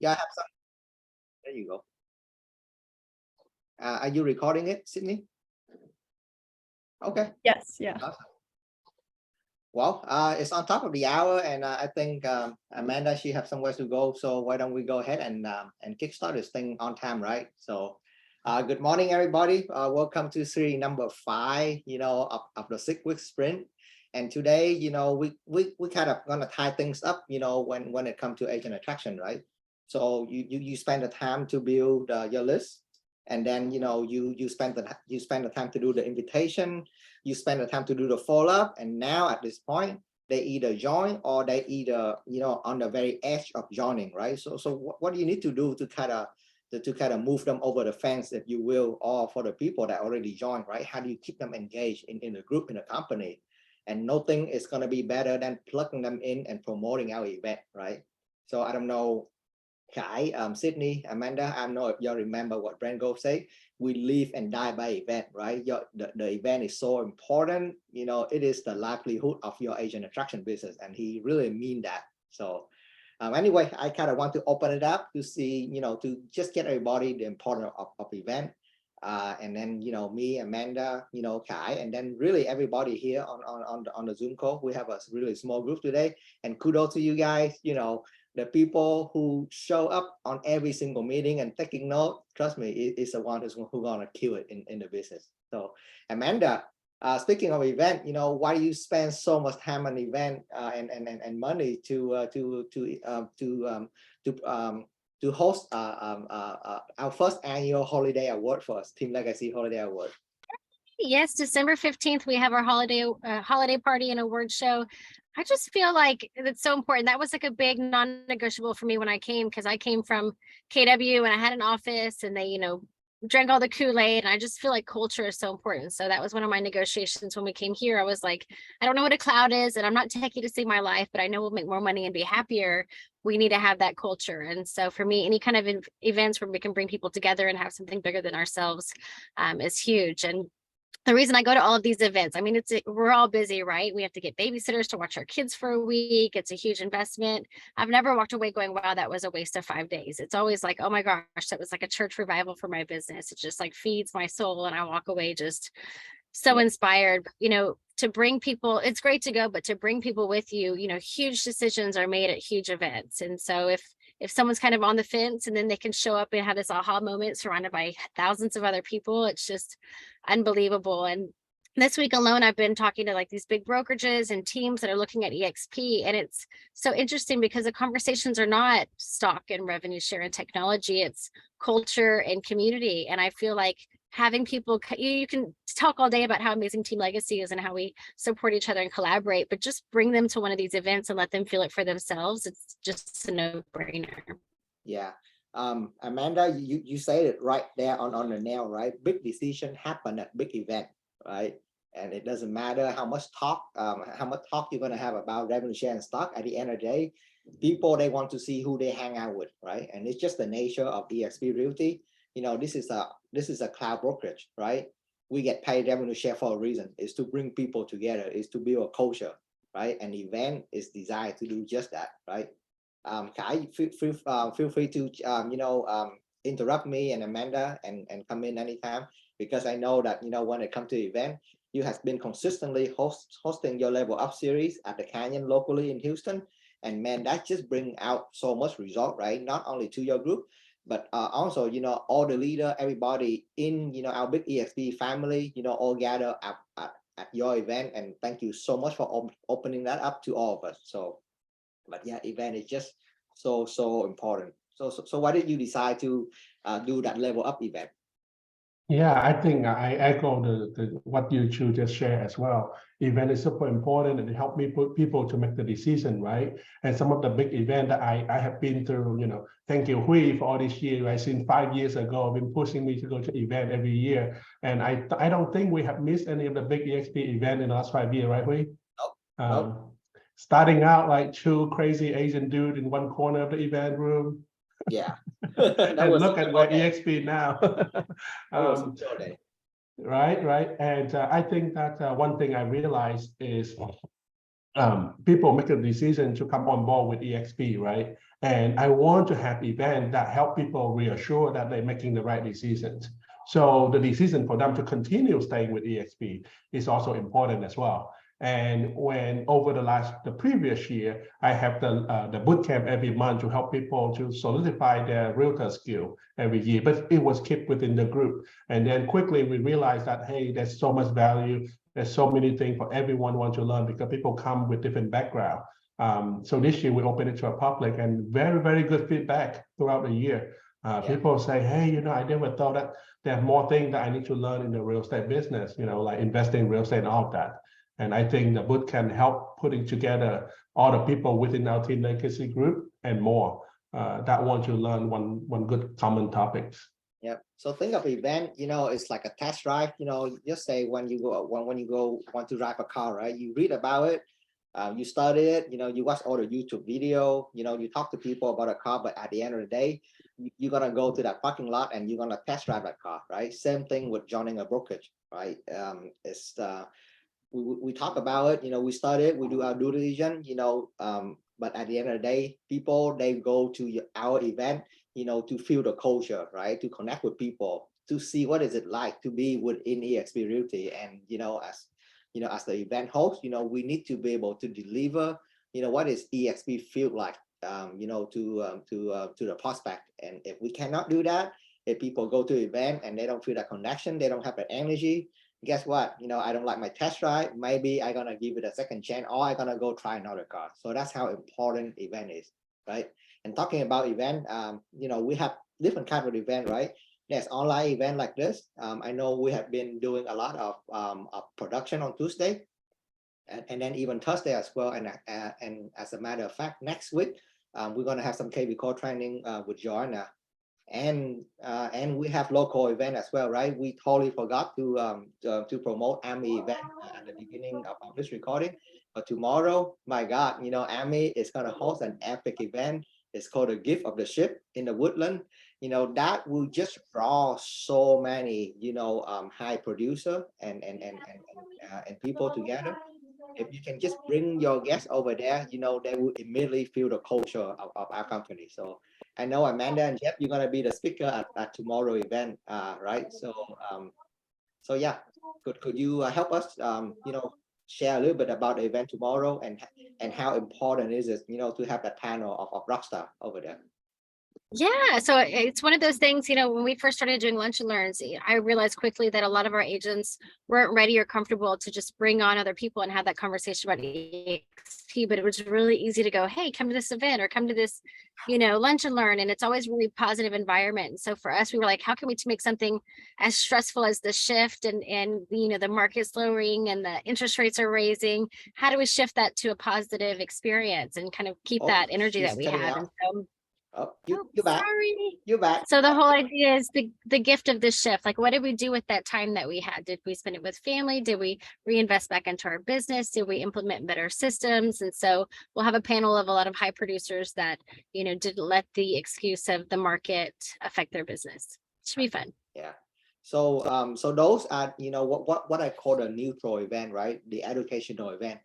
Yeah, I have some. There you go. Are you recording it, Sydney? Okay. Yes, yeah. Awesome. Well, it's on top of the hour, and I think Amanda, she have somewhere to go. So why don't we go ahead and kickstart this thing on time, right? So, good morning, everybody. Welcome to series number 5. Of the 6-week sprint. And today, we kind of gonna tie things up. When it comes to agent attraction, right? So you spend the time to build your list, and then you spend the time to do the invitation. You spend the time to do the follow-up, and now at this point they either join or they either on the very edge of joining, right? So what do you need to do to kind of move them over the fence, if you will, or for the people that already joined, right? How do you keep them engaged in the group, in the company? And nothing is going to be better than plugging them in and promoting our event, right? So I don't know, Kai, Sydney, Amanda, I don't know if y'all remember what Brent Gove said. We live and die by event, right? The event is so important. It is the livelihood of your agent attraction business, and he really mean that. So anyway, I kind of want to open it up to see, to just get everybody the importance of event. And then, me, Amanda, Kai, and then really everybody here on the Zoom call. We have a really small group today, and kudos to you guys. The people who show up on every single meeting and taking note, trust me, is the one who's gonna kill it in the business. So Amanda, speaking of event, why do you spend so much time on event and money to host our first annual holiday award for us, Team Legacy Holiday Award? Yes, December 15th, we have our holiday party and award show. I just feel like it's so important. That was like a big non-negotiable for me when I came, because I came from KW and I had an office, and they, drank all the Kool-Aid, and I just feel like culture is so important. So that was one of my negotiations when we came here. I was like, I don't know what a cloud is, and I'm not techie to save my life, but I know we'll make more money and be happier. We need to have that culture. And so for me, any kind of events where we can bring people together and have something bigger than ourselves is huge. And the reason I go to all of these events, I mean, we're all busy, right? We have to get babysitters to watch our kids for a week. It's a huge investment. I've never walked away going, wow, that was a waste of 5 days. It's always like, oh my gosh, that was like a church revival for my business. It just like feeds my soul, and I walk away just so inspired. To bring people, it's great to go, but to bring people with you, huge decisions are made at huge events. And so if someone's kind of on the fence, and then they can show up and have this aha moment surrounded by thousands of other people, it's just unbelievable. And this week alone, I've been talking to like these big brokerages and teams that are looking at EXP. And it's so interesting because the conversations are not stock and revenue share and technology, it's culture and community. And I feel like having people, you can talk all day about how amazing Team Legacy is and how we support each other and collaborate, but just bring them to one of these events and let them feel it for themselves. It's just a no-brainer. Yeah. Amanda, you said it right there on the nail, right? Big decision happen at big event, right? And it doesn't matter how much talk you're going to have about revenue share and stock. At the end of the day, people, they want to see who they hang out with, right? And it's just the nature of EXP Realty. This is a cloud brokerage, right? We get paid revenue share for a reason. It's to bring people together. It's to build a culture, right? An event is designed to do just that, right? Kai, feel free to interrupt me and Amanda and come in anytime, because I know that when it comes to event, you have been consistently hosting your level up series at the Canyon locally in Houston, and man, that just bring out so much result, right? Not only to your group, but also all the leader, everybody in our big EXP family, all gather at your event. And thank you so much for opening that up to all of us. So, but yeah, event is just so important. So why did you decide to do that level up event? Yeah, I think I echo what you two just shared as well. Event is super important, and it helped me put people to make the decision, right? And some of the big event that I have been through, thank you, Hui, for all this year. I seen 5 years ago, been pushing me to go to event every year. And I don't think we have missed any of the big EXP event in the last 5 years, right, Hui? Nope. Starting out like 2 crazy Asian dude in one corner of the event room. Yeah. And look at where EXP now. Right. And I think that one thing I realized is people make a decision to come on board with EXP, right? And I want to have events that help people reassure that they're making the right decisions. So the decision for them to continue staying with EXP is also important as well. And when over the previous year, I have the boot camp every month to help people to solidify their realtor skill every year, but it was kept within the group. And then quickly we realized that, hey, there's so much value. There's so many things for everyone want to learn because people come with different background. So this year we opened it to a public and very, very good feedback throughout the year. People say, hey, I never thought that there are more things that I need to learn in the real estate business, like investing in real estate and all of that. And I think the boot can help putting together all the people within our Team Legacy group and more that want to learn one good common topics. Yep. So think of event, it's like a test drive, just say when you go want to drive a car, right? You read about it, you study it, you watch all the YouTube video, you talk to people about a car, but at the end of the day, you're going to go to that parking lot and you're going to test drive that car, right? Same thing with joining a brokerage, right? We talk about it, we study it, we do our due diligence, but at the end of the day, people, they go to our event, to feel the culture, right? To connect with people, to see what is it like to be within eXp Realty. And, as the event host, we need to be able to deliver, what is eXp feel like, to the prospect. And if we cannot do that, if people go to event and they don't feel that connection, they don't have the energy, guess what? I don't like my test drive. Maybe I'm going to give it a second chance or I'm going to go try another car. So that's how important event is, right? And talking about event, we have different kind of event, right? There's online event like this. I know we have been doing a lot of production on Tuesday and then even Thursday as well. And as a matter of fact, next week, we're going to have some KV Core training with Joanna. And we have local event as well, right? We totally forgot to promote AMI event at the beginning of this recording. But tomorrow, my God, AMI is going to host an epic event. It's called the Gift of the Ship in the Woodland. That will just draw so many, high producer and people together. If you can just bring your guests over there, they will immediately feel the culture of our company. So I know Amanda and Jeff, you're going to be the speaker at tomorrow event, right? So yeah, could you help us, share a little bit about the event tomorrow and how important is it, to have that panel of rockstar over there? Yeah, so it's one of those things, when we first started doing lunch and learns, I realized quickly that a lot of our agents weren't ready or comfortable to just bring on other people and have that conversation about EXP, but it was really easy to go, hey, come to this event or come to this, lunch and learn. And it's always really positive environment. And so for us, we were like, how can we make something as stressful as the shift and the market's lowering and the interest rates are raising? How do we shift that to a positive experience and kind of keep that energy that we have? And so, you're back. Sorry. You're back. So the whole idea is the gift of the shift. Like, what did we do with that time that we had? Did we spend it with family? Did we reinvest back into our business? Did we implement better systems? And so we'll have a panel of a lot of high producers that, didn't let the excuse of the market affect their business. It should be fun. Yeah. So those are, what I call a neutral event, right? The educational event.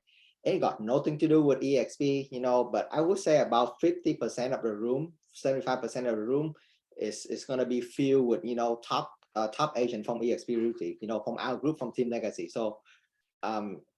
It got nothing to do with EXP, but I would say about 50% of the room, 75% of the room is going to be filled with, top agent from EXP Realty, from our group, from Team Legacy. So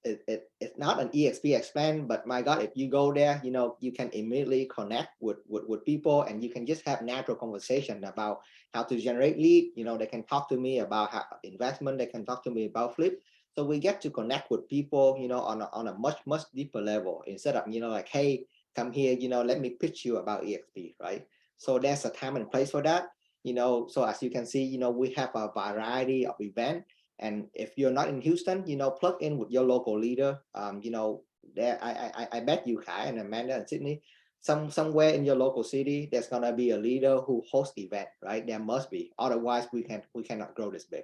it's not an EXP expand, but my God, if you go there, you can immediately connect with people and you can just have natural conversation about how to generate lead. They can talk to me about how investment, they can talk to me about flip. So we get to connect with people, on a much, much deeper level instead of, like, hey, come here, let me pitch you about EXP, right? So there's a time and place for that, so as you can see, we have a variety of events. And if you're not in Houston, plug in with your local leader. There, I bet you, Kai and Amanda and Sydney, somewhere in your local city, there's gonna be a leader who hosts event, right? There must be. Otherwise, we cannot grow this big.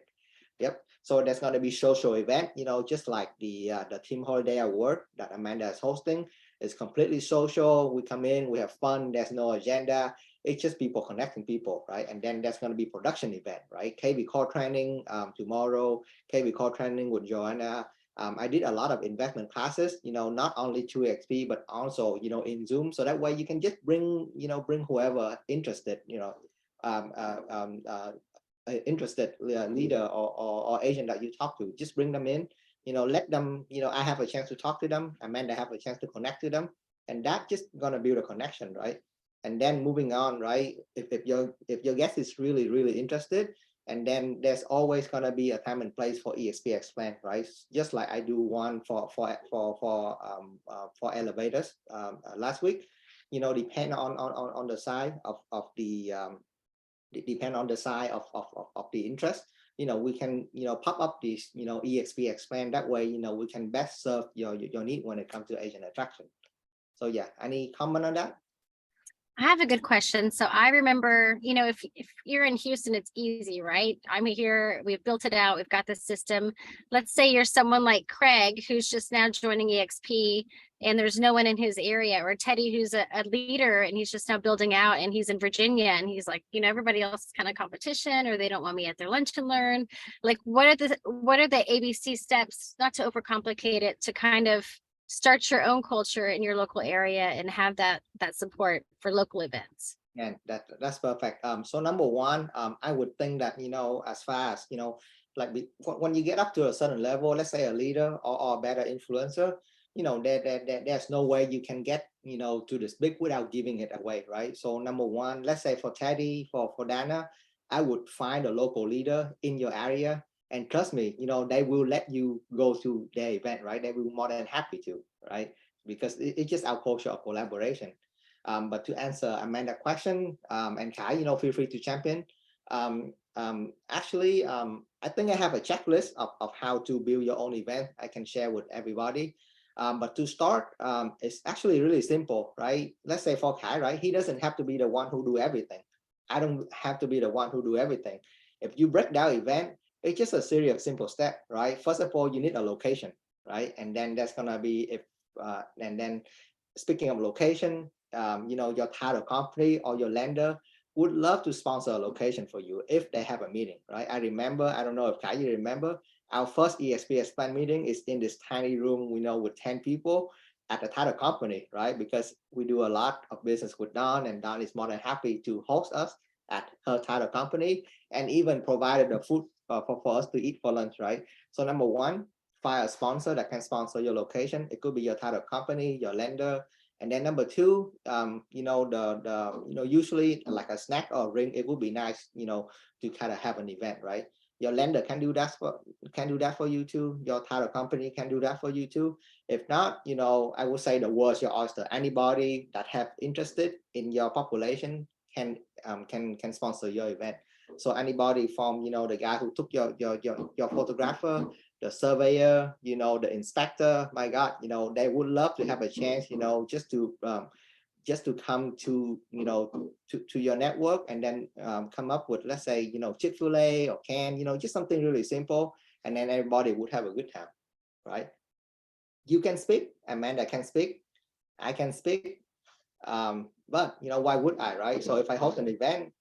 Yep. So there's going to be social event, just like the Team Holiday Award that Amanda is hosting. It's completely social. We come in, we have fun. There's no agenda. It's just people connecting people, right? And then there's going to be production event, right? KV Core training tomorrow. KV Core training with Joanna. I did a lot of investment classes, not only through EXP, but also, in Zoom. So that way you can just bring whoever interested, interested leader or agent that you talk to, just bring them in, let them, I have a chance to talk to them, Amanda have a chance to connect to them, and that just gonna build a connection, right? And then moving on, right? If your guest is really, really interested, and then there's always gonna be a time and place for EXP Explain, right? Just like I do one for elevators last week, depend on the side of the depend on the size of the interest, we can, pop up this, EXP Explain. That way, we can best serve your need when it comes to agent attraction. So yeah, any comment on that? I have a good question. So I remember, if you're in Houston, it's easy, right? I'm here, we've built it out, we've got the system. Let's say you're someone like Craig, who's just now joining EXP and there's no one in his area, or Teddy, who's a leader and he's just now building out and he's in Virginia and he's like, everybody else is kind of competition, or they don't want me at their lunch and learn. Like, what are the ABC steps, not to overcomplicate it, to kind of start your own culture in your local area and have that support for local events? And that's perfect. So number one, I would think that, as far as, like when you get up to a certain level, let's say a leader or a better influencer, there's no way you can get, to this big without giving it away, right? So number one, let's say for Teddy, for Dana, I would find a local leader in your area. And trust me, they will let you go to their event, right? They will be more than happy to, right? Because it's just our culture of collaboration. But to answer Amanda's question, and Kai, feel free to champion. Actually, I think I have a checklist of how to build your own event I can share with everybody. But to start, it's actually really simple, right? Let's say for Kai, right? He doesn't have to be the one who do everything. I don't have to be the one who do everything. If you break down event, it's just a series of simple steps, right? First of all, you need a location, right? And then that's gonna be and then speaking of location, your title company or your lender would love to sponsor a location for you if they have a meeting, right? I remember, I don't know if Kai, you remember, our first EXP Explain meeting is in this tiny room, with 10 people at the title company, right? Because we do a lot of business with Dawn, and Dawn is more than happy to host us at her title company and even provided the food for us to eat for lunch, right? So number one, find a sponsor that can sponsor your location. It could be your title company, your lender. And then number two, usually like a snack or a ring, it would be nice, to kind of have an event, right? Your lender can do that for you too. Your title company can do that for you too. If not, I would say the world's your oyster. Anybody that have interested in your population can sponsor your event. So anybody from, the guy who took your photographer, the surveyor, the inspector, my God, they would love to have a chance, just to come to, to your network, and then come up with, let's say, Chick-fil-A or Can, just something really simple, and then everybody would have a good time, right? You can speak, Amanda can speak, I can speak, but why would I, right? So if I host an event,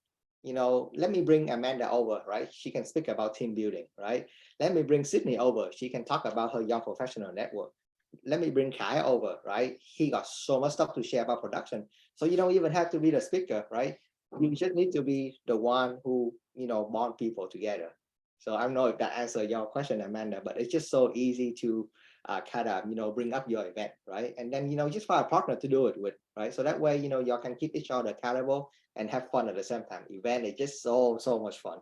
let me bring Amanda over, right? She can speak about team building, right? Let me bring Sydney over. She can talk about her young professional network. Let me bring Kai over, right? He got so much stuff to share about production. So you don't even have to be the speaker, right? You just need to be the one who, bond people together. So I don't know if that answers your question, Amanda, but it's just so easy to kind of, bring up your event, right? And then, just find a partner to do it with, right? So that way, y'all can keep each other accountable and have fun at the same time. Event is just so much fun.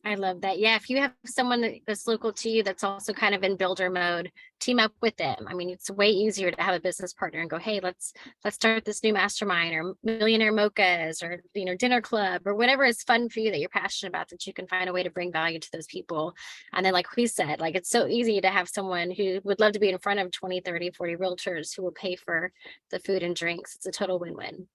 I love that. Yeah, if you have someone that's local to you that's also kind of in builder mode, team up with them. I mean, it's way easier to have a business partner and go, hey, let's start this new mastermind or millionaire mochas or dinner club or whatever is fun for you that you're passionate about, that you can find a way to bring value to those people. And then like we said, like it's so easy to have someone who would love to be in front of 20, 30, 40 realtors who will pay for the food and drinks. It's a total win-win.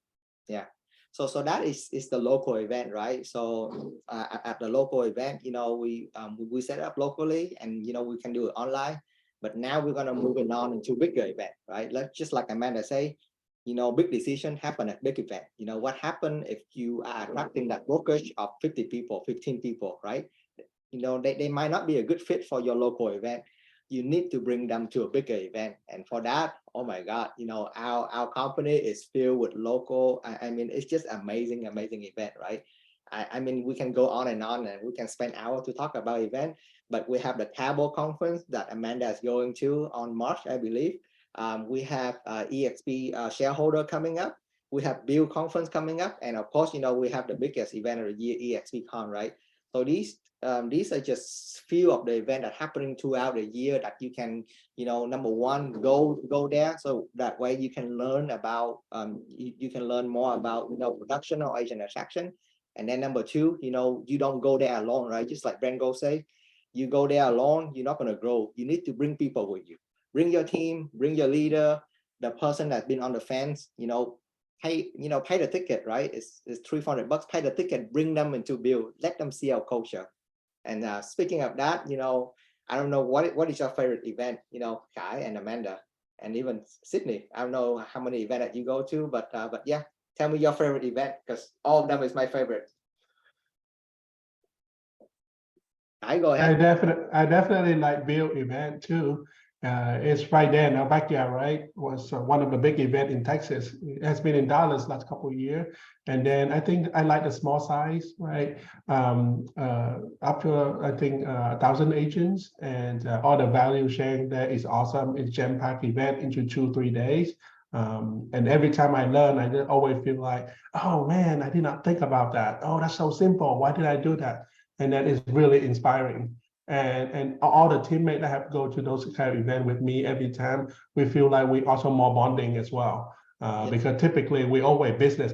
Yeah. So that is the local event, right? So at the local event, we set up locally, and we can do it online. But now we're gonna move it on into bigger event, right? Just like Amanda say, big decision happen at big event. What happen if you are attracting that brokerage of 50 people, 15 people, right? They might not be a good fit for your local event. you need to bring them to a bigger event. And for that, oh my God, our company is filled with local. I mean, it's just amazing event, right? I mean, we can go on and we can spend hours to talk about event, but we have the Tabo conference that Amanda is going to on March, I believe. We have EXP shareholder coming up. We have Build conference coming up. And of course, we have the biggest event of the year, EXPCon, right? So these are just few of the events that happening throughout the year that you can, number one, go there. So that way you can learn about, you can learn more about, production or Asian attraction. And then number two, you don't go there alone, right? Just like Brent Go say, you go there alone, you're not going to grow. You need to bring people with you. Bring your team, bring your leader, the person that's been on the fence, pay the ticket, right? It's $300, pay the ticket, bring them into Build, let them see our culture. And speaking of that, I don't know what is your favorite event, Kai and Amanda, and even Sydney. I don't know how many events that you go to, but yeah, tell me your favorite event, because all of them is my favorite. I go ahead. I definitely like Build event too. It's right there in our backyard, right? Was one of the big event in Texas. It has been in Dallas last couple of years. And then I think I like the small size, right? Up to I think 1,000 agents, and all the value sharing there is awesome. It's jam-packed event into 2-3 days. And every time I learn, I just always feel like, oh man, I did not think about that. Oh, that's so simple. Why did I do that? And that is really inspiring. And all the teammates that have to go to those kind of events with me every time, we feel like we also more bonding as well. Because typically we always business.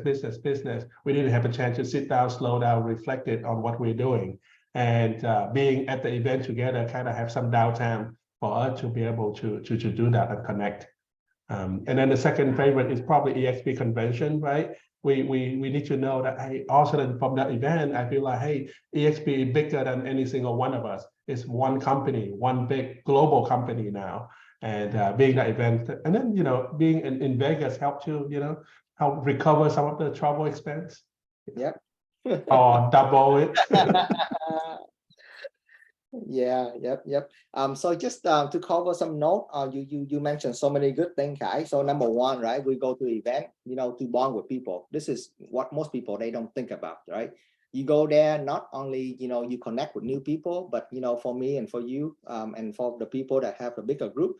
We didn't have a chance to sit down, slow down, reflect it on what we're doing. And being at the event together kind of have some downtime for us to be able to do that and connect. And then the second favorite is probably EXP convention, right? We need to know that, hey, also from that event, I feel like, hey, EXP is bigger than any single one of us. It's one company, one big global company now. And being that event, and then, being in Vegas helped to, help recover some of the travel expense. Yep. Or double it. Yeah, yep. So just to cover some note, you mentioned so many good things, Kai. So number one, right, we go to event, to bond with people. This is what most people, they don't think about, right? You go there, not only, you connect with new people, but, for me and for you, and for the people that have a bigger group.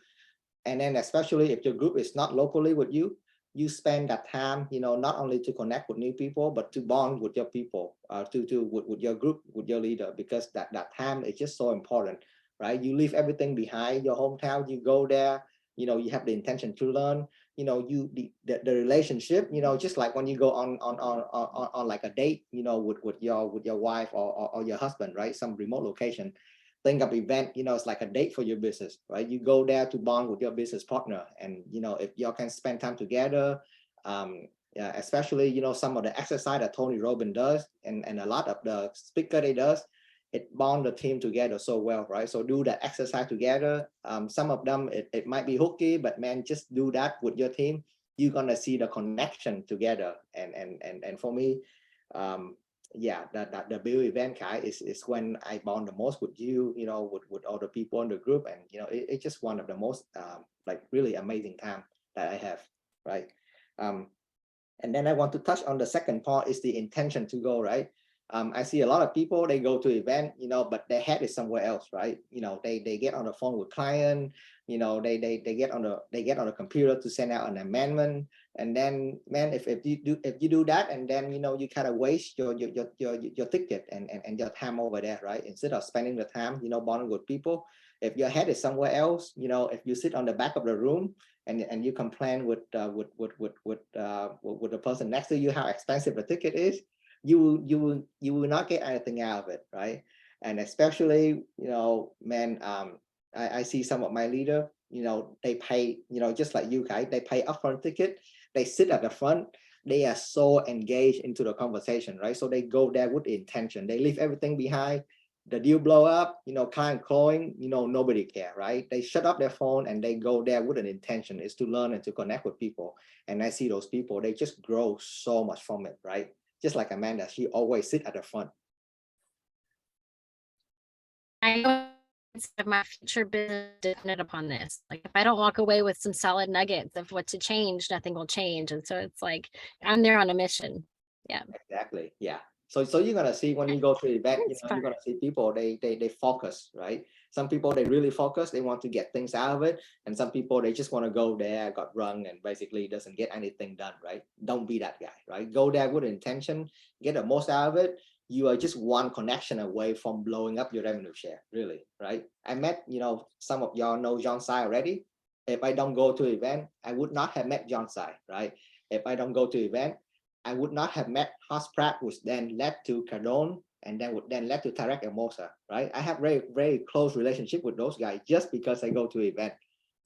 And then especially if your group is not locally with you, you spend that time, not only to connect with new people, but to bond with your people, with your group, with your leader, because that time is just so important, right? You leave everything behind, your hometown, you go there, you have the intention to learn, the relationship, just like when you go on like a date, with your wife or your husband, right? Some remote location. Think of event, it's like a date for your business, right? You go there to bond with your business partner, and if y'all can spend time together, especially some of the exercise that Tony Robbins does, and a lot of the speaker they does, it bond the team together so well, right? So do that exercise together. Some of them it might be hooky, but man, just do that with your team. You're gonna see the connection together, and for me, yeah, the Build event, Kai, is when I bond the most with you, with all the people in the group, and it's just one of the most like really amazing time that I have, right? And then I want to touch on the second part, is the intention to go, right? I see a lot of people, they go to event, but their head is somewhere else, right? They get on the phone with client, they get on the computer to send out an amendment. And then, man, if you do that, and then you kind of waste your ticket and your time over there, right? Instead of spending the time, bonding with people. If your head is somewhere else, if you sit on the back of the room and you complain with the person next to you how expensive the ticket is, you will not get anything out of it, right? And especially, man, I see some of my leader, they pay, just like you guys, they pay upfront ticket, they sit at the front, they are so engaged into the conversation, right? So they go there with the intention, they leave everything behind. The deal blow up, client calling, nobody care, right? They shut up their phone and they go there with an intention, is to learn and to connect with people. And I see those people, they just grow so much from it, right? Just like Amanda, she always sit at the front. I of my future business dependent upon this. Like if I don't walk away with some solid nuggets of what to change, nothing will change. And so it's like I'm there on a mission. Yeah. Exactly. Yeah. So you're gonna see when you go to the event, It's you're gonna see people they focus, right? Some people they really focus, they want to get things out of it, and some people they just want to go there, got rung, and basically doesn't get anything done, right? Don't be that guy, right? Go there with intention, get the most out of it. You are just one connection away from blowing up your revenue share, really, right? I met, some of y'all know John Sai already. If I don't go to event, I would not have met John Sai, right? If I don't go to event, I would not have met Haas Pratt, which then led to Cardone, and then would then led to Tarek and Mosa, right? I have very, very close relationship with those guys just because I go to event.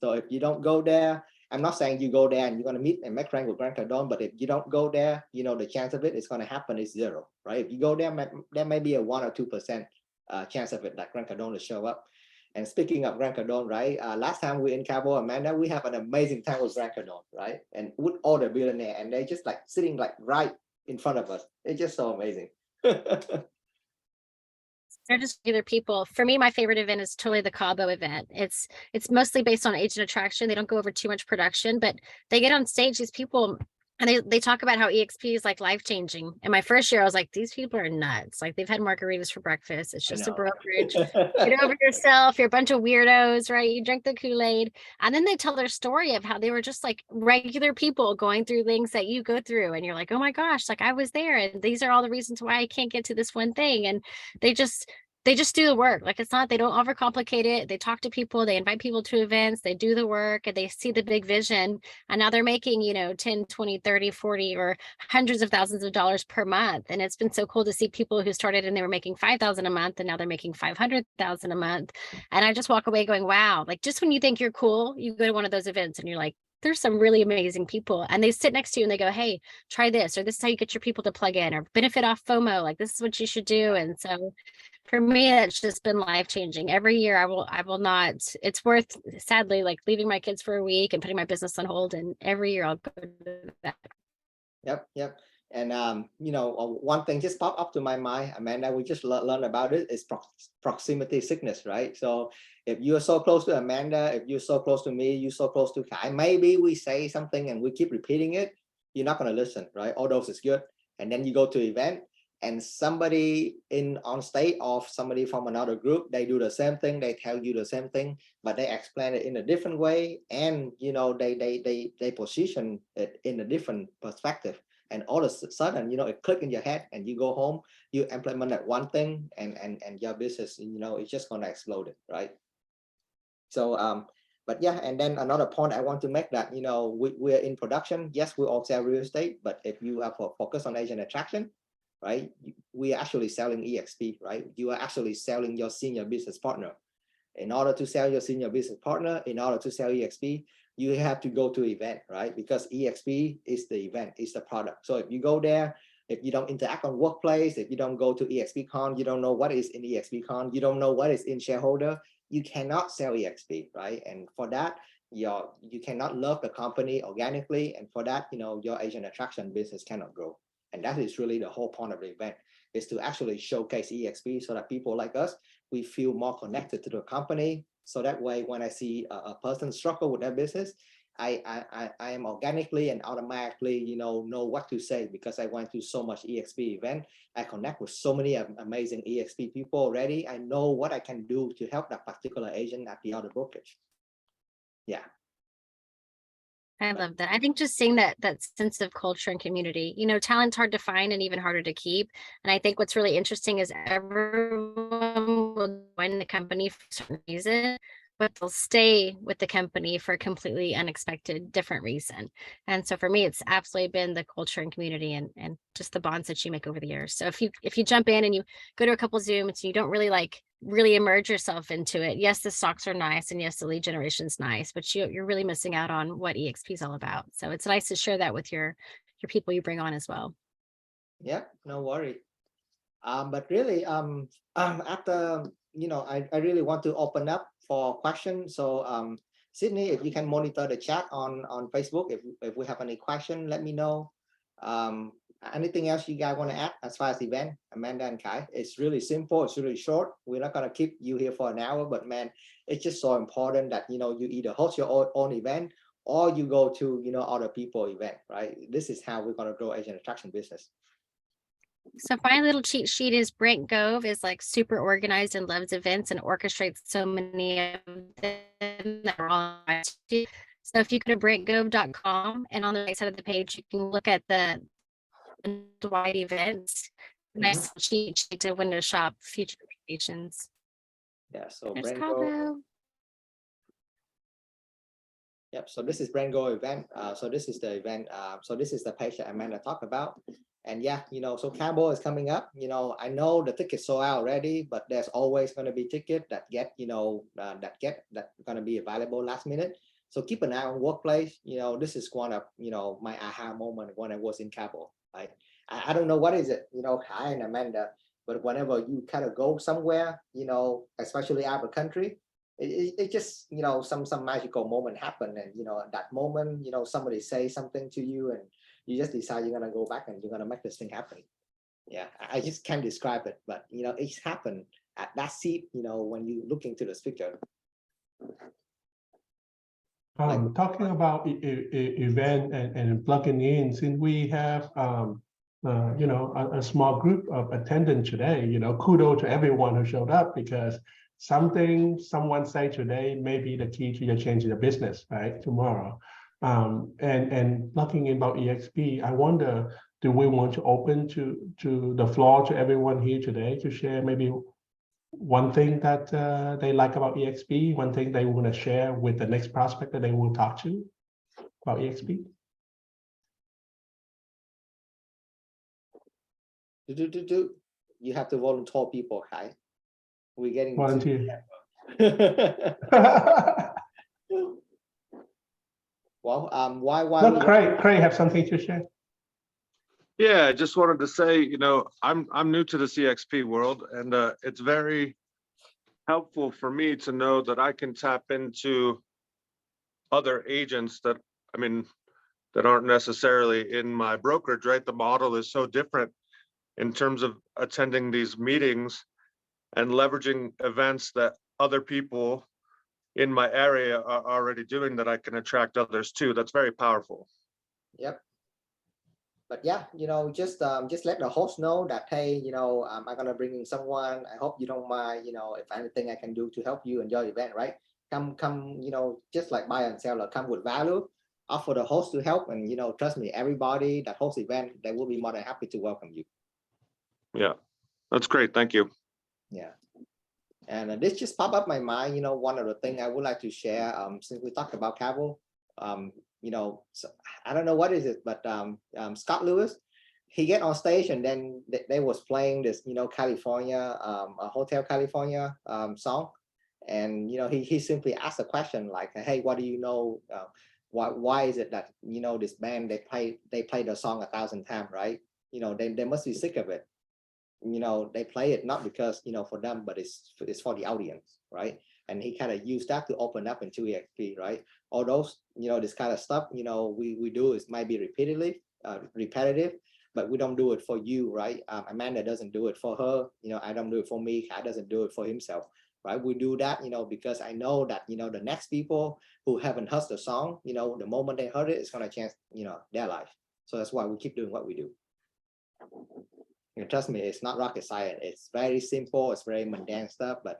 So if you don't go there, I'm not saying you go there and you're going to meet and make friends with Grant Cardone, but if you don't go there, the chance of it is going to happen is zero, right? If you go there, there may be a 1 or 2% chance of it that Grant Cardone will show up. And speaking of Grant Cardone, right? Last time we in Cabo, Amanda, we have an amazing time with Grant Cardone, right? And with all the billionaire, and they just like sitting like right in front of us. It's just so amazing. They're just regular people. For me, my favorite event is totally the Cabo event. It's mostly based on agent attraction. They don't go over too much production, but they get on stage, these people, and they talk about how EXP is like life-changing. And my first year, I was like, these people are nuts. Like they've had margaritas for breakfast. It's just a brokerage. Get over yourself. You're a bunch of weirdos, right? You drink the Kool-Aid. And then they tell their story of how they were just like regular people going through things that you go through. And you're like, oh my gosh, like I was there. And these are all the reasons why I can't get to this one thing. And they just do the work. Like it's not, they don't overcomplicate it. They talk to people, they invite people to events, they do the work, and they see the big vision. And now they're making, 10, 20, 30, 40, or hundreds of thousands of dollars per month. And it's been so cool to see people who started and they were making 5,000 a month and now they're making 500,000 a month. And I just walk away going, wow, like just when you think you're cool, you go to one of those events and you're like, there's some really amazing people, and they sit next to you and they go, hey, try this, or this is how you get your people to plug in, or benefit off FOMO. Like this is what you should do. And so for me, it's just been life-changing. Every year I will not, it's worth, sadly, like leaving my kids for a week and putting my business on hold. And every year I'll go to that. Yep. And one thing just popped up to my mind, Amanda, we just learned about it, is proximity sickness, right? So if you're so close to Amanda, if you're so close to me, you're so close to Kai, maybe we say something and we keep repeating it, you're not going to listen, right? All those is good. And then you go to event and somebody on stage or somebody from another group, they do the same thing, they tell you the same thing, but they explain it in a different way. And, they position it in a different perspective. And all of a sudden, it click in your head and you go home, you implement that one thing and your business, it's just going to explode it, right? So, but yeah, and then another point I want to make that, we're in production. Yes, we all sell real estate, but if you have a focus on agent attraction, right, we are actually selling EXP, right? You are actually selling your senior business partner. In order to sell your senior business partner, in order to sell EXP, you have to go to event, right? Because EXP is the event, is the product. So if you go there, if you don't interact on workplace, if you don't go to EXPCon, you don't know what is in EXPCon, you don't know what is in shareholder, you cannot sell EXP, right? And for that, you cannot love the company organically. And for that, your agent attraction business cannot grow. And that is really the whole point of the event, is to actually showcase EXP so that people like us, we feel more connected to the company. So that way, when I see a person struggle with their business, I am organically and automatically, know what to say, because I went through so much EXP event. I connect with so many amazing EXP people already. I know what I can do to help that particular agent at the other brokerage. Yeah. I love that. I think just seeing that sense of culture and community, talent's hard to find and even harder to keep. And I think what's really interesting is everyone will join the company for a certain reason, but they'll stay with the company for a completely unexpected, different reason. And so for me, it's absolutely been the culture and community and just the bonds that you make over the years. So if you jump in and you go to a couple Zooms and you don't really immerse yourself into it. Yes, the stocks are nice, and yes, the lead generation's nice, but you're really missing out on what EXP is all about. So it's nice to share that with your people you bring on as well. Yeah, no worry. But really, after I really want to open up for questions. So Sydney, if you can monitor the chat on Facebook, if we have any question, let me know. Anything else you guys want to add as far as event, Amanda and Kai? It's really simple. It's really short. We're not gonna keep you here for an hour, but man, it's just so important that you either host your own event or you go to other people event, right? This is how we're gonna grow Asian attraction business. So my little cheat sheet is Brent Gove is like super organized and loves events and orchestrates so many of them that are on. So if you go to brentgove.com and on the right side of the page, you can look at the wide events. Nice cheat sheet to window shop future creations. Yeah, so There's Brent Cabo. Go. Yep, so this is Brent Go event. So this is the event. So this is the page that Amanda talked about. And yeah, so Cabo is coming up. I know the tickets sold out already, but there's always going to be tickets that get going to be available last minute. So keep an eye on Workplace. This is one of my aha moment when I was in Cabo. Right? I don't know what is it, Kai and Amanda, but whenever you kind of go somewhere, especially out of the country, it just some magical moment happen, and at that moment somebody say something to you and you just decide you're gonna go back and you're gonna make this thing happen. Yeah, I just can't describe it, but it's happened at that seat when you look into the speaker. Talking about event and plugging in, since we have a small group of attendants today, kudos to everyone who showed up, because something someone say today may be the key to your changing your business, right, tomorrow. And talking about EXP, I wonder, do we want to open to the floor to everyone here today to share maybe one thing that they like about EXP, one thing they want to share with the next prospect that they will talk to about EXP? You have to volunteer people, Kai. We're getting volunteer. Well, why? Look, Craig have something to share. Yeah, I just wanted to say, I'm new to the CXP world, and it's very helpful for me to know that I can tap into other agents that aren't necessarily in my brokerage, right? The model is so different in terms of attending these meetings and leveraging events that other people in my area are already doing, that I can attract others to. That's very powerful. Yep. But yeah, just let the host know that, hey, I'm gonna bring in someone. I hope you don't mind, if anything I can do to help you in your event, right? Come, just like buy and seller, come with value, offer the host to help, and trust me, everybody that hosts event, they will be more than happy to welcome you. Yeah, that's great. Thank you. Yeah. And this just popped up my mind, one of the things I would like to share, since we talked about Cabo, so I don't know what is it, but Scott Lewis, he get on stage and then they was playing this, California, a Hotel California song. And, he simply asked a question like, hey, what do you know? Why is it that, this band, they play the song 1,000 times, right? They must be sick of it. They play it not because for them, but it's for the audience, right? And he kind of used that to open up into EXP, right? All those this kind of stuff we do is might be repetitive, but we don't do it for you, right? Amanda doesn't do it for her, I don't do it for me, Kai doesn't do it for himself, right? We do that because I know that the next people who haven't heard the song, the moment they heard it, it's going to change their life. So that's why we keep doing what we do. And trust me, it's not rocket science. It's very simple. It's very mundane stuff, but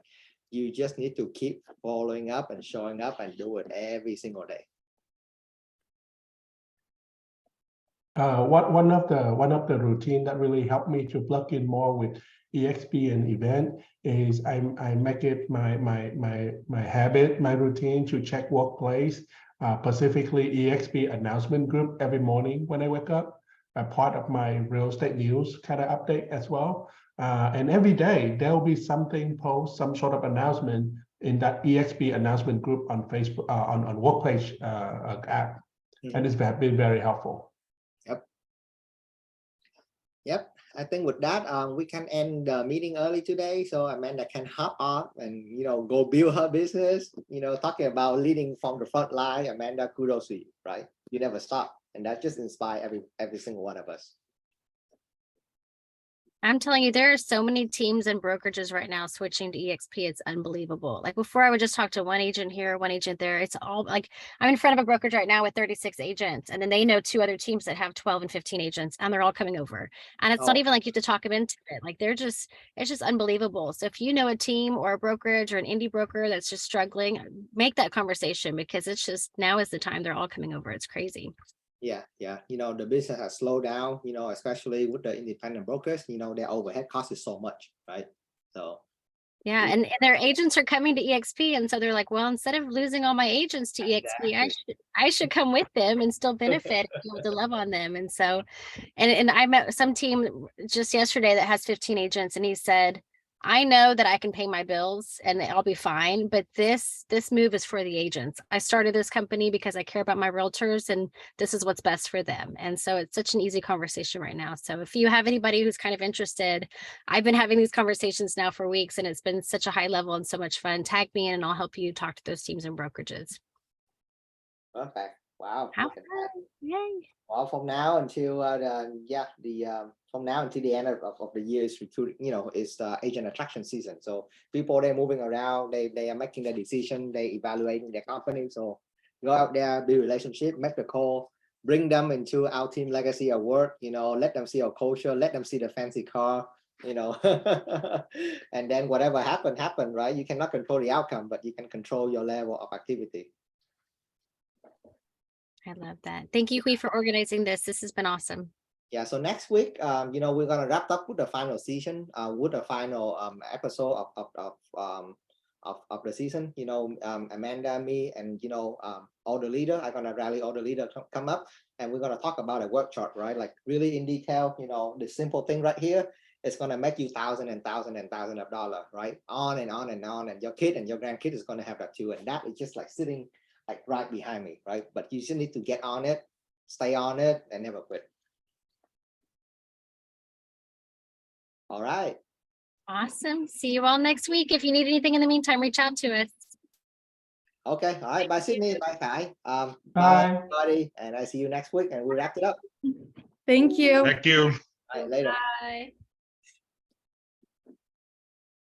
you just need to keep following up and showing up and do it every single day. One of the routine that really helped me to plug in more with EXP and event is I make it my habit, my routine to check Workplace, specifically EXP announcement group every morning when I wake up. A part of my real estate news kind of update as well. And every day there will be something post, some sort of announcement in that EXP announcement group on Facebook, on Workplace app. And it's been very helpful. Yep. I think with that, we can end the meeting early today. So Amanda can hop off and, go build her business, talking about leading from the front line. Amanda, kudos to you, right? You never stop. And that just inspires every single one of us. I'm telling you, there are so many teams and brokerages right now switching to EXP. It's unbelievable. Like before, I would just talk to one agent here, one agent there. It's all like I'm in front of a brokerage right now with 36 agents, and then they know 2 other teams that have 12 and 15 agents, and they're all coming over. And it's not Oh. even like you have to talk them into it. Like it's just unbelievable. So if you know a team or a brokerage or an indie broker that's just struggling, make that conversation because it's just now is the time they're all coming over. It's crazy. Yeah, yeah. The business has slowed down, especially with the independent brokers, their overhead cost is so much, right? So, Yeah, and their agents are coming to EXP, and so they're like, well, instead of losing all my agents to EXP, I should come with them and still benefit, be able to love on them. And so, and I met some team just yesterday that has 15 agents, and he said, I know that I can pay my bills and I'll be fine, but this move is for the agents. I started this company because I care about my realtors, and this is what's best for them. And so it's such an easy conversation right now. So if you have anybody who's kind of interested, I've been having these conversations now for weeks, and it's been such a high level and so much fun. Tag me in and I'll help you talk to those teams and brokerages. okay. Wow. How look at that. fun. Yay. Well, from now until from now until the end of the year is recruiting, is agent attraction season. So people, they're moving around, they are making their decision, they evaluating their company. So go out there, build relationship, make the call, bring them into our team legacy at work, let them see our culture, let them see the fancy car, and then whatever happen, right? You cannot control the outcome, but you can control your level of activity. I love that. Thank you, Hui, for organizing this. This has been awesome. Yeah, so next week, we're gonna wrap up with the final season, with the final episode of the season. Amanda, me, and all the leader are gonna rally all the leader come up, and we're gonna talk about a work chart, right? Like really in detail. The simple thing right here is gonna make you thousands and thousands and thousands of dollars, right? On and on and on, and your kid and your grandkid is gonna have that too, and that is just like sitting like right behind me, right? But you just need to get on it, stay on it, and never quit. All right. Awesome. See you all next week. If you need anything in the meantime, reach out to us. Okay. All right. Bye, Sydney. Bye, Kai. Bye, Bye. everybody. And I see you next week, and we wrapped it up. Thank you. Thank you. All right, later. Bye.